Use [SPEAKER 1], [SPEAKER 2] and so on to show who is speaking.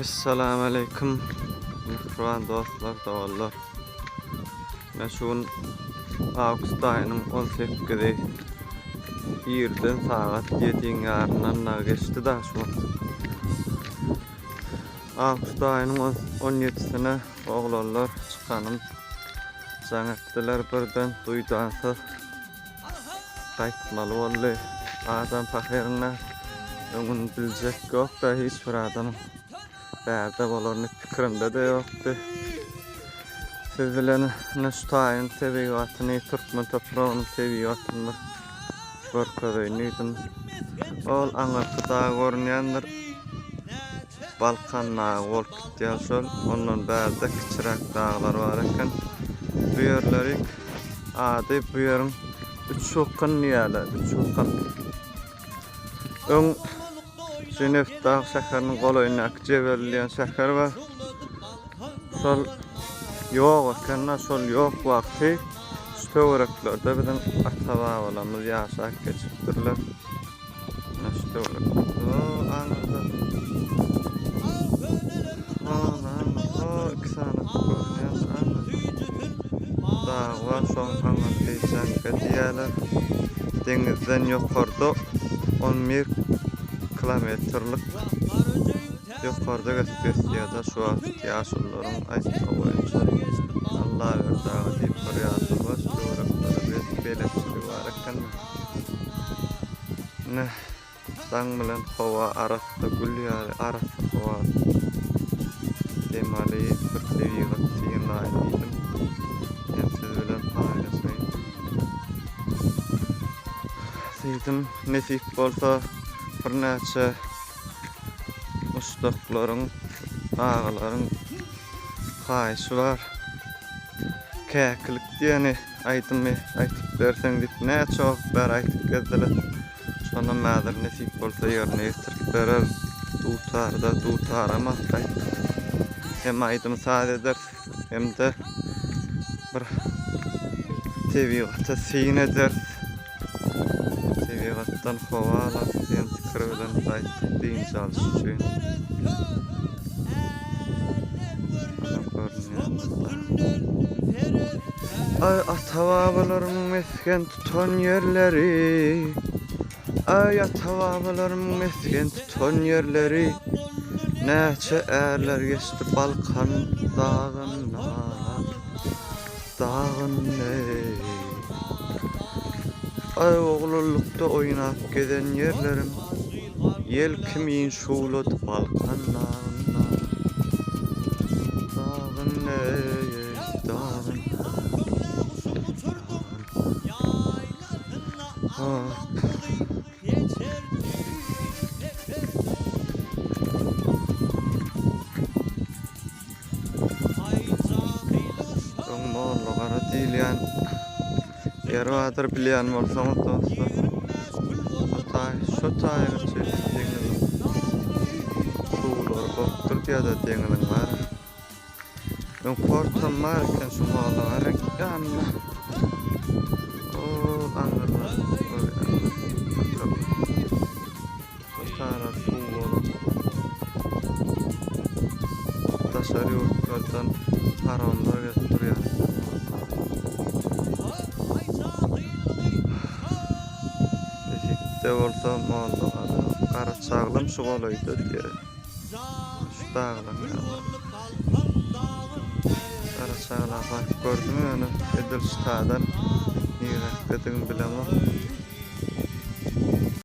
[SPEAKER 1] Assalamu alaikum. Mehriban dostlar, tavallar. Meşhur Ağustos ayının 18'i yerden saat 7'in yarından geçti da şu. Ağustos ayının 17'sine oğlanlar çıkanım. Sanatçılar birden duydansa qaytmalı oldu. Adam fakirine onun bilecek yok da hiç bir adamın. Bärde bolarny pikirimde de yoktu. Siz bilen Neştaýyň tebigatyny, Türkmen toprağynyň tebigatyny görkezýändim. Ol aňarda görnýändir. Balkan nagy bolup gitýär şol. Ondan bärde kiçirak dağlar bar eken. Bu ýerleri ady bu ýerin 3 şokan ýaly, 3 şokan. Cenef dağ şäheriniň golaýyna akjebelýän şäher bar. Şol ýok ekenna, şol ýok wagty şöwreklerde bilen ata-babalarymyz ýaşap geçipdirler. Näşde aňyrda. Oksana görnýän dağ var, şoň aňyrda sanka diýerler. Deňizden ýokarda 11 kilometrlik yukarıda gösteriyada şu an yaşlıların ayıpta boyunca Allah verdağı deyip oraya baş doğrakları bir belirtili var eken ne sang bilen hava arasında gülüyor arası hava demali bir seviye tiyinaydım siz bilen paylaşayım sizin nesip bolsa bir näçe ustaklaryň, ağalaryň haýşy bar. Käkilik diýeni aýdymy aýtyp berseň diýip näçe bar aýtyp gezdiler. Şonda mädir nesip bolsa ýerine ýetirip berer. Dutarda dutarama aýtyp. Hem aýdymy saz eder, hem de bir tebigaty syn eder. Tebigatdan hawa alar, sen pikir bilen aýtyp diýin çalyş üçin. Ay ata-babalarym mesken tutan yerleri, ay ata-babalarym mesken tutan yerleri, näçe ärler geçti Balkan dağından, dağınley. Ay oğlulukda oynap geden yerlerim, yelkimin şuuladı Balkanlarından. Dağınley, dağın. Moğollu gara diýilýän ýer wadyr bilýän bolsaňyz dostlar. Şu taýyr çeşitliňiz. Suwlar bokdur diýär deňiziň bar. Ben portam bar eken şu moğollu gara ýanna. O aňyrda. Tara suwlar. Taşary ýurtlardan haramlar getirýär. De bolsa moğollara gara çağlym şu golaýdy diýer. Şu dağlar. Gara çağlar bak gördüm ýa-ni Edilştadan ýerek dediň bilemok.